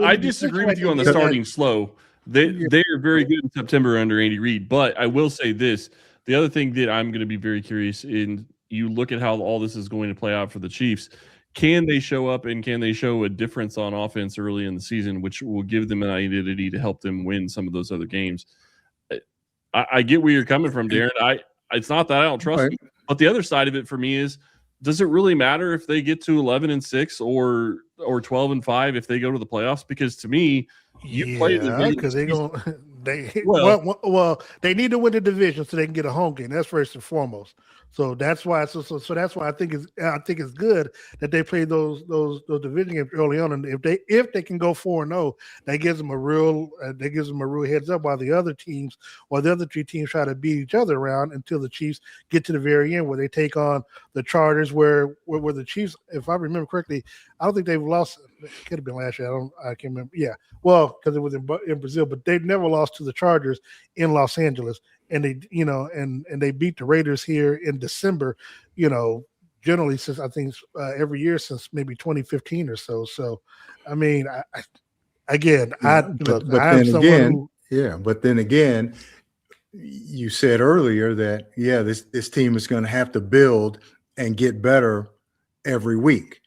I disagree with you on the starting slow. They are very good in September under Andy Reid, but I will say this. The other thing that I'm going to be very curious in, you look at how all this is going to play out for the Chiefs. Can they show up and can they show a difference on offense early in the season, which will give them an identity to help them win some of those other games? I get where you're coming from, Darren. It's not that I don't trust you, but the other side of it for me is, does it really matter if they get to 11-6 or 12-5 if they go to the playoffs? Because to me, play the because they're going. They need to win the division so they can get a home game. That's first and foremost. So that's why. So that's why I think it's good that they play those division games early on. And if they can go 4-0, that gives them a real heads up. While the other 3 teams try to beat each other around until the Chiefs get to the very end where they take on the Chargers. Where the Chiefs, if I remember correctly, I don't think they've lost. It could have been last year. I can't remember. Yeah, well, because it was in Brazil, but they've never lost to the Chargers in Los Angeles. And they, and they beat the Raiders here in December, generally since I think every year since maybe 2015 or so. So, I mean, but then again, you said earlier that, this team is going to have to build and get better every week.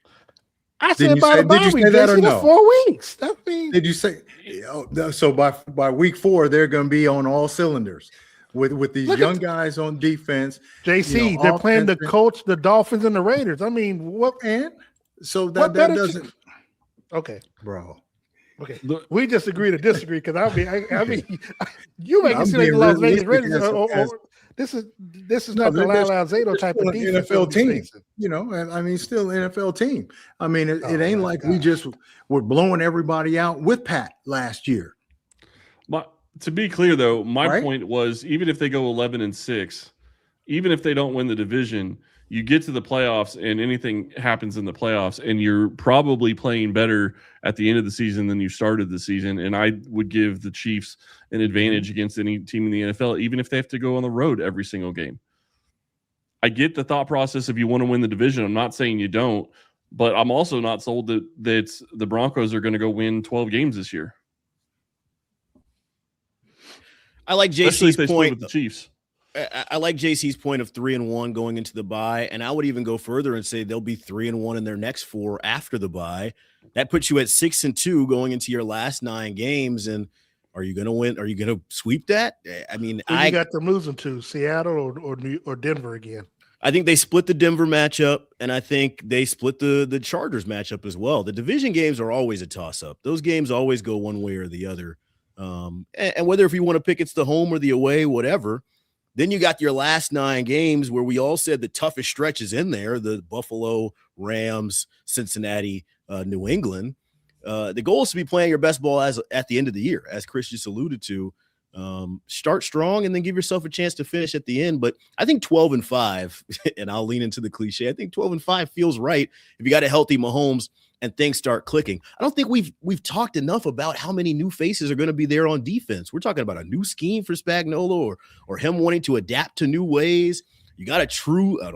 I said by the bye week. That or no? 4 weeks. Did you say so? By week 4, they're going to be on all cylinders. With these young guys on defense, JC, they're playing the Colts, the Dolphins, and the Raiders. I mean, what? And so that doesn't. Okay, bro. Okay, we just agree to disagree because I mean, you make it seem like the Las Vegas Raiders. This is not the Lyle Alzado type of defense. NFL team, and I mean, still NFL team. I mean, it ain't like we just were blowing everybody out with Pat last year. To be clear, though, my point was, even if they go 11-6, even if they don't win the division, you get to the playoffs and anything happens in the playoffs, and you're probably playing better at the end of the season than you started the season. And I would give the Chiefs an advantage against any team in the NFL, even if they have to go on the road every single game. I get the thought process if you want to win the division. I'm not saying you don't, but I'm also not sold that the Broncos are going to go win 12 games this year. I like JC's point with the Chiefs. I like JC's point of 3-1 going into the bye, and I would even go further and say they'll be 3-1 in their next 4 after the bye. That puts you at 6-2 going into your last 9 games. And are you going to win? Are you going to sweep that? I mean, you got them losing to Seattle or Denver again. I think they split the Denver matchup, and I think they split the Chargers matchup as well. The division games are always a toss-up. Those games always go one way or the other. And whether if you want to pick it's the home or the away, whatever, then you got your last 9 games where we all said the toughest stretch is in there, the Buffalo, Rams, Cincinnati, New England. The goal is to be playing your best ball at the end of the year, as Chris just alluded to. Start strong and then give yourself a chance to finish at the end. But I think 12-5, and I'll lean into the cliche, I think 12-5 feels right. If you got a healthy Mahomes, and things start clicking. I don't think we've talked enough about how many new faces are going to be there on defense. We're talking about a new scheme for Spagnuolo or him wanting to adapt to new ways. You got I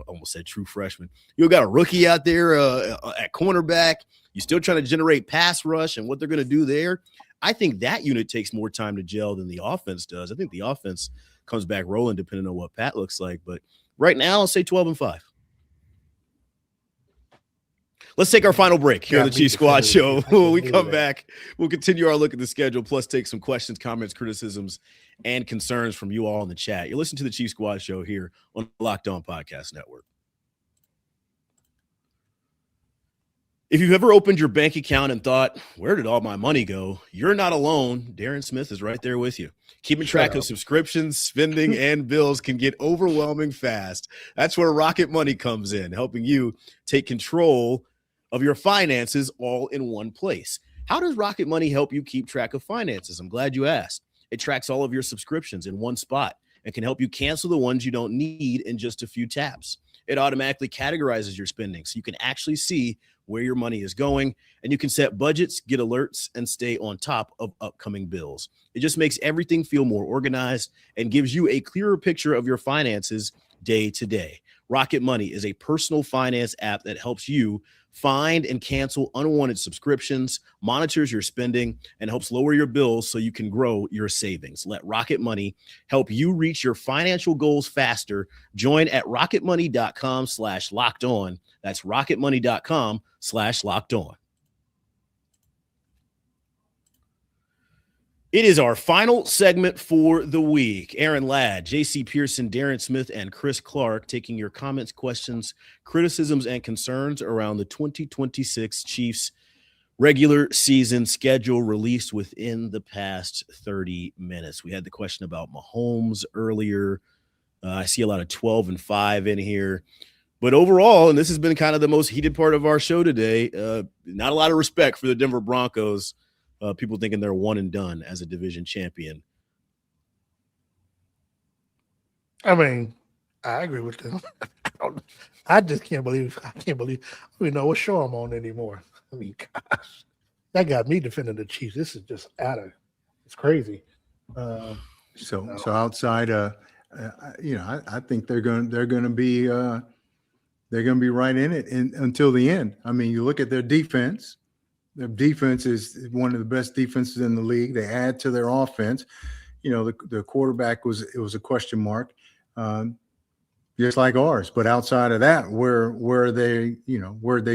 almost said true freshman. You got a rookie out there at cornerback. You're still trying to generate pass rush and what they're going to do there. I think that unit takes more time to gel than the offense does. I think the offense comes back rolling depending on what Pat looks like. But right now, I'll say 12-5. Let's take our final break here on the Chiefs Squad Show. When we come back, we'll continue our look at the schedule, plus take some questions, comments, criticisms, and concerns from you all in the chat. You're listening to the Chiefs Squad Show here on Locked On Podcast Network. If you've ever opened your bank account and thought, where did all my money go? You're not alone. Darren Smith is right there with you. Keeping track of subscriptions, spending, and bills can get overwhelming fast. That's where Rocket Money comes in, helping you take control of your finances all in one place. How does Rocket Money help you keep track of finances? I'm glad you asked. It tracks all of your subscriptions in one spot and can help you cancel the ones you don't need in just a few taps. It automatically categorizes your spending so you can actually see where your money is going, and you can set budgets, get alerts, and stay on top of upcoming bills. It just makes everything feel more organized and gives you a clearer picture of your finances day to day. Rocket Money is a personal finance app that helps you find and cancel unwanted subscriptions, monitors your spending, and helps lower your bills so you can grow your savings. Let Rocket Money help you reach your financial goals faster. Join at rocketmoney.com/locked-on. That's rocketmoney.com/locked-on. It is our final segment for the week. Aaron Ladd, JC Pearson, Darren Smith, and Chris Clark taking your comments, questions, criticisms, and concerns around the 2026 Chiefs regular season schedule released within the past 30 minutes. We had the question about Mahomes earlier. I see a lot of 12-5 in here. But overall, and this has been kind of the most heated part of our show today, not a lot of respect for the Denver Broncos. People thinking they're one and done as a division champion. I mean, I agree with them. I just can't believe. I don't even know what show I'm on anymore. I mean, gosh, that got me defending the Chiefs. This is just it's crazy. So outside, I think they're going to be right in it until the end. I mean, you look at their defense. Their defense is one of the best defenses in the league. They add to their offense. You know, the quarterback was a question mark, just like ours. But outside of that, where they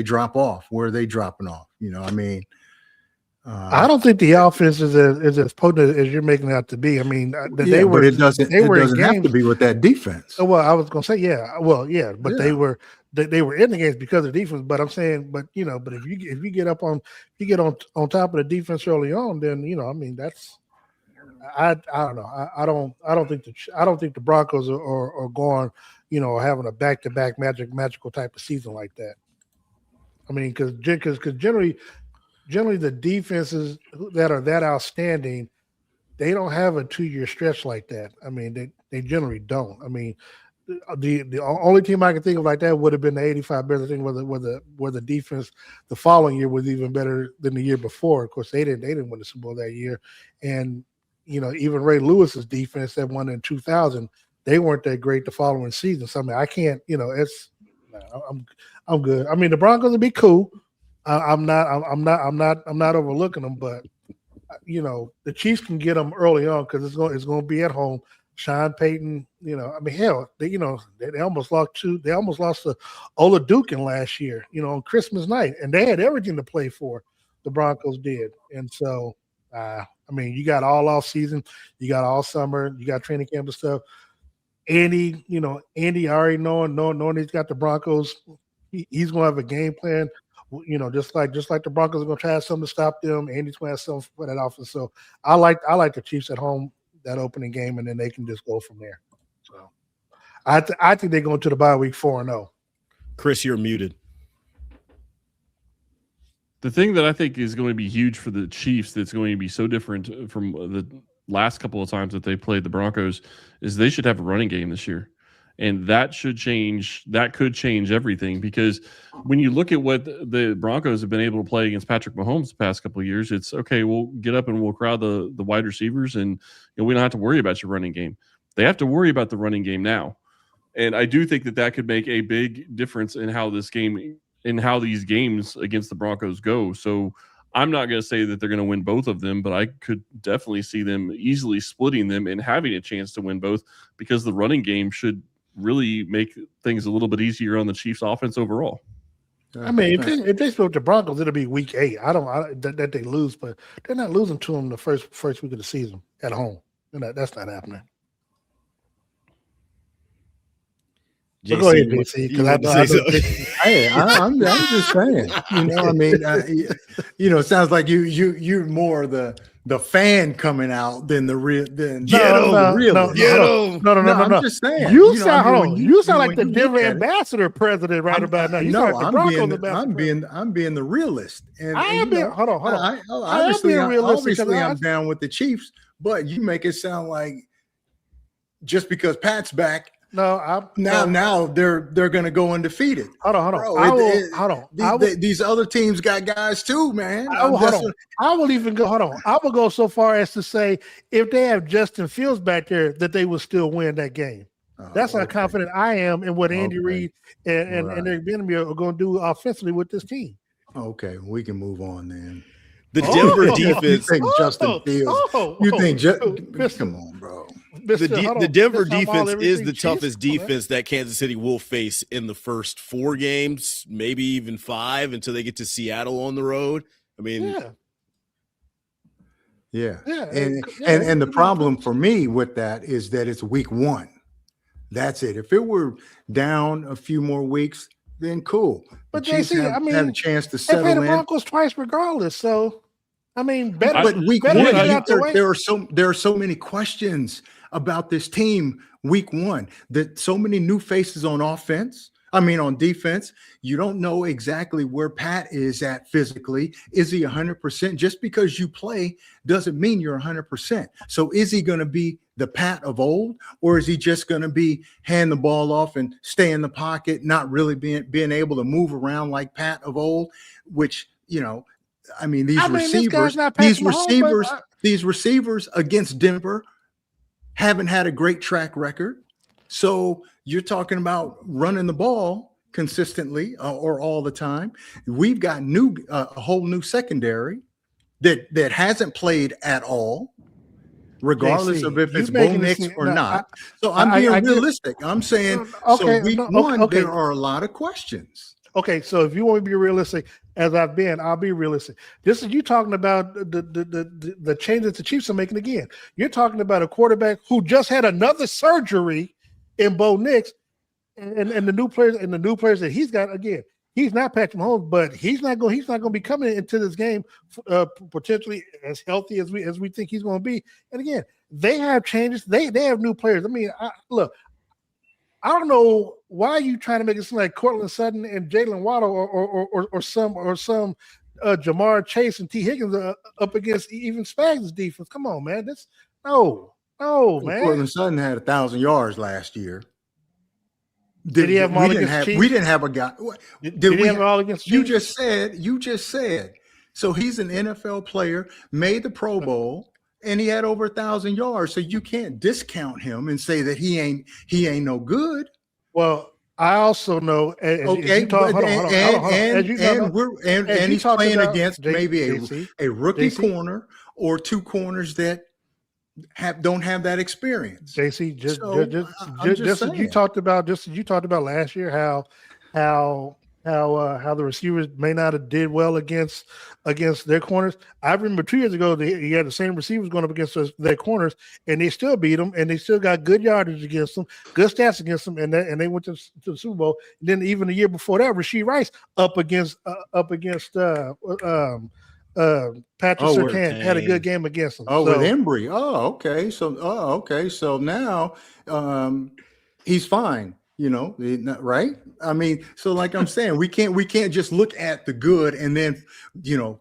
drop off? Where are they dropping off? You know, I mean, I don't think the offense is as potent as you're making it out to be. I mean, but it doesn't have to be with that defense. Oh, well, I was going to say, but they were in the games because of the defense. But I'm saying, but if you get on top of the defense early on, then I mean that's I don't know. I don't think the Broncos are going having a back-to-back magical type of season like that. I mean, because generally the defenses that are that outstanding, they don't have a 2-year stretch like that. I mean, they generally don't. I mean, the only team I can think of like that would have been the 85 Bears. I think where the defense the following year was even better than the year before. Of course, they didn't win the Super Bowl that year, and even Ray Lewis's defense that won in 2000, they weren't that great the following season. So I mean, I can't. I'm good. I mean, the Broncos will be cool. I'm not overlooking them, but the Chiefs can get them early on because it's going to be at home. Sean Payton, I mean, hell, they almost lost to Oladukin last year, on Christmas night, and they had everything to play for. The Broncos did, and so I mean, you got all off season, you got all summer, you got training camp and stuff. Andy already knowing he's got the Broncos, he's going to have a game plan. Just like the Broncos are going to try something to stop them. Andy's going to have something for that offense. So I like the Chiefs at home that opening game, and then they can just go from there. So I think they're going to the bye week 4-0. Chris, you're muted. The thing that I think is going to be huge for the Chiefs that's going to be so different from the last couple of times that they played the Broncos is they should have a running game this year. And that should change. That could change everything, because when you look at what the Broncos have been able to play against Patrick Mahomes the past couple of years, it's okay. We'll get up and we'll crowd the wide receivers, and we don't have to worry about your running game. They have to worry about the running game now. And I do think that could make a big difference in how these games against the Broncos go. So I'm not going to say that they're going to win both of them, but I could definitely see them easily splitting them and having a chance to win both, because the running game should really make things a little bit easier on the Chiefs offense overall. I mean, if they split the Broncos, it'll be week 8. That they lose, but they're not losing to them the first week of the season at home. That's not happening. JC, go ahead, JC, because I'm just saying. I mean, it sounds like you're more the fan coming out than the real. No. I'm just saying. You sound like the Denver ambassador president right about now. I'm being the realist. And I am being. Hold on. Obviously, I'm down with the Chiefs, but you make it sound like just because Pat's back. Now they're going to go undefeated. Hold on. These other teams got guys too, man. I will go so far as to say, if they have Justin Fields back there, that they will still win that game. That's how confident I am in what Andy Reid and Eric Bieniemy are going to do offensively with this team. Okay, we can move on then. The Denver defense. You think Justin Fields? Come on, bro. The Denver defense is the toughest defense that Kansas City will face in the first 4 games, maybe even 5, until they get to Seattle on the road. I mean, and the problem for me with that is that it's week 1. That's it. If it were down a few more weeks, then cool. But JC, have a chance to settle in. They play the Broncos twice regardless, so I mean, better. But week 1, there are so many questions about this team. Week 1, that so many new faces on defense. You don't know exactly where Pat is at physically. Is he 100%? Just because you play doesn't mean you're 100%. So is he going to be the Pat of old, or is he just going to be hand the ball off and stay in the pocket, not really being able to move around like Pat of old? Which, these receivers against Denver haven't had a great track record. So you're talking about running the ball consistently or all the time. We've got a whole new secondary that hasn't played at all, regardless of if it's Bo Nix or not. So I'm being realistic. I'm saying, week 1, there are a lot of questions. Okay, so if you want to be realistic, as I've been, I'll be realistic. This is you talking about the changes the Chiefs are making again. You're talking about a quarterback who just had another surgery in Bo Nix, and the new players that he's got. Again, he's not Patrick Mahomes, but he's not going to be coming into this game potentially as healthy as we think he's going to be. And again, they have changes. They have new players. I mean, look. I don't know why you trying to make it seem like Cortland Sutton and Jalen Waddle or some Jamar Chase and T. Higgins up against even Spags' defense. Come on, man. No, man. Cortland Sutton had 1,000 yards last year. Did he have them all against Chiefs? We didn't have a guy. Did we have them all against Chiefs? You just said. So he's an NFL player, made the Pro Bowl. And he had over 1,000 yards, so you can't discount him and say that he ain't no good. Well, I also know. And he's playing against maybe a rookie corner or 2 corners that don't have that experience. JC, just as you talked about last year, how the receivers may not have did well against their corners. I remember 2 years ago, he had the same receivers going up against their corners, and they still beat them, and they still got good yardage against them, good stats against them, and they went to the Super Bowl. And then even the year before that, Rashee Rice up against Patrick Surtain had a good game against them. With Embry. Okay. So now he's fine. Right? I mean, so like I'm saying, we can't just look at the good and then,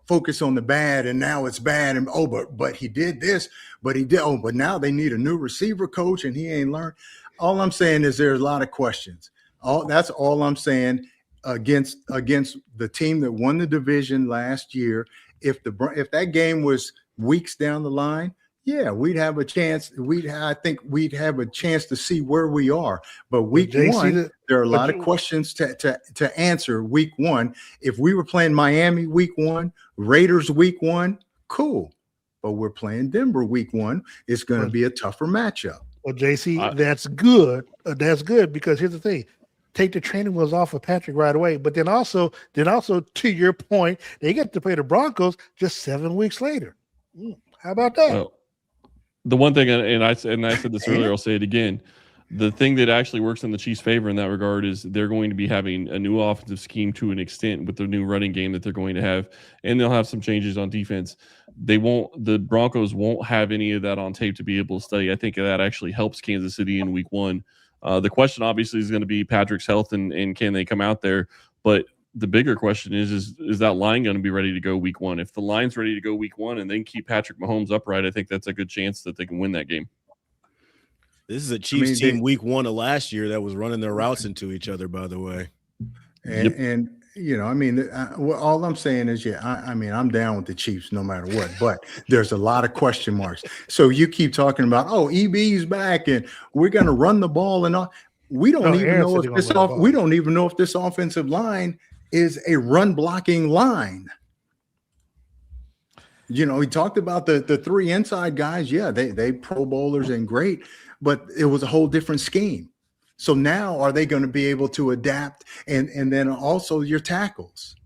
focus on the bad, and now it's bad, and but he did this, but he did. But now they need a new receiver coach, and he ain't learned. All I'm saying is there's a lot of questions. That's all I'm saying against the team that won the division last year. If that game was weeks down the line, yeah, we'd have a chance. I think we'd have a chance to see where we are. But week one, there are a lot of questions to answer week one. If we were playing Miami week one, Raiders week one, cool. But we're playing Denver week one. It's going to be a tougher matchup. Well, JC, that's good. That's good because here's the thing. Take the training wheels off of Patrick right away. But then also to your point, they get to play the Broncos just 7 weeks later. How about that? Well, the one thing, and I said this earlier, I'll say it again. The thing that actually works in the Chiefs' favor in that regard is they're going to be having a new offensive scheme to an extent with the new running game that they're going to have, and they'll have some changes on defense. The Broncos won't have any of that on tape to be able to study. I think that actually helps Kansas City in week one. The question obviously is going to be Patrick's health and can they come out there, but the bigger question is that line going to be ready to go week one? If the line's ready to go week one and then keep Patrick Mahomes upright, I think that's a good chance that they can win that game. This is a Chiefs team week one of last year that was running their routes into each other, by the way. And all I'm saying is, I'm down with the Chiefs no matter what, but there's a lot of question marks. So you keep talking about, EB's back and we're going to run the ball and all. We don't even know if this offensive line is a run blocking line. He talked about the three inside guys. Yeah, they Pro Bowlers and great, but it was a whole different scheme. So now are they going to be able to adapt? And then also your tackles.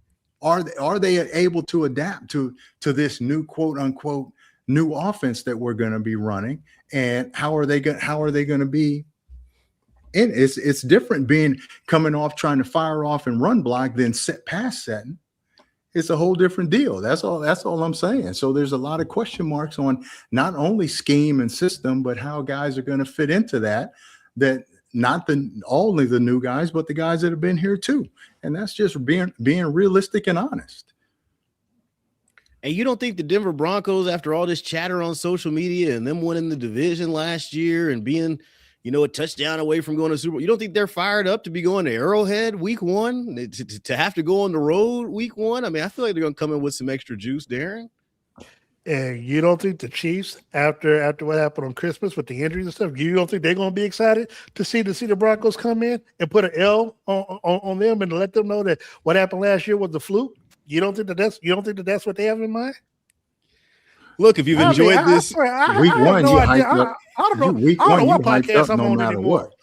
Are they able to adapt to this new quote unquote new offense that we're going to be running? And how are they going to be? And it's different coming off trying to fire off and run block than pass setting. It's a whole different deal. That's all I'm saying. So there's a lot of question marks on not only scheme and system, but how guys are going to fit into that not only the new guys, but the guys that have been here too. And that's just being realistic and honest. And you don't think the Denver Broncos, after all this chatter on social media and them winning the division last year and being, a touchdown away from going to Super Bowl, you don't think they're fired up to be going to Arrowhead week one, to have to go on the road week one? I mean, I feel like they're going to come in with some extra juice, Darren. And you don't think the Chiefs, after what happened on Christmas with the injuries and stuff, you don't think they're going to be excited to see the Broncos come in and put an L on them and let them know that what happened last year was the fluke? You don't think that's what they have in mind? Look, if you've enjoyed this week one, I don't know what podcast I'm on anymore. What.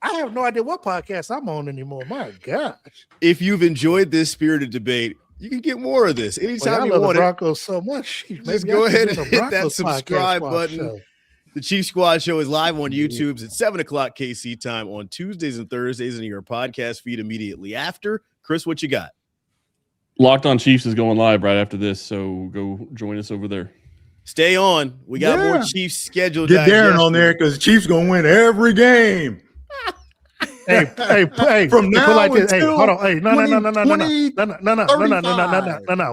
I have no idea what podcast I'm on anymore. My gosh! If you've enjoyed this spirited debate, you can get more of this anytime you want. I love the Broncos so much. Just go ahead and hit that subscribe button. The Chief Squad Show is live on YouTube at 7 o'clock KC time on Tuesdays and Thursdays in your podcast feed immediately after. Chris, what you got? Locked on Chiefs is going live right after this, so go join us over there. Stay on. We got more Chiefs scheduled. Get Darren on there because Chiefs gonna win every game. Hey, from now like this. until hold on. Hey, no.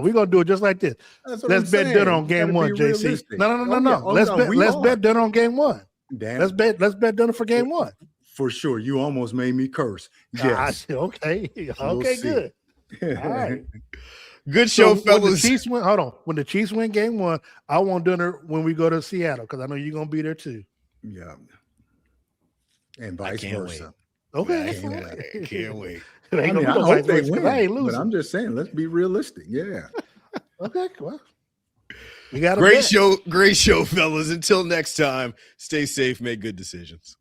We're gonna do it just like this. Let's bet dinner on game one, JC. No. Let's bet dinner on game one. Damn. Let's bet dinner for game one. For sure. You almost made me curse. Yes. Okay, good. All right. Good show, fellas. When the Chiefs win game one, I want dinner when we go to Seattle because I know you're gonna be there too. Yeah. And vice versa. Okay. Can't wait. I hope they win, but I'm just saying, let's be realistic. Yeah. Okay, well. We got great show, fellas. Until next time, stay safe, make good decisions.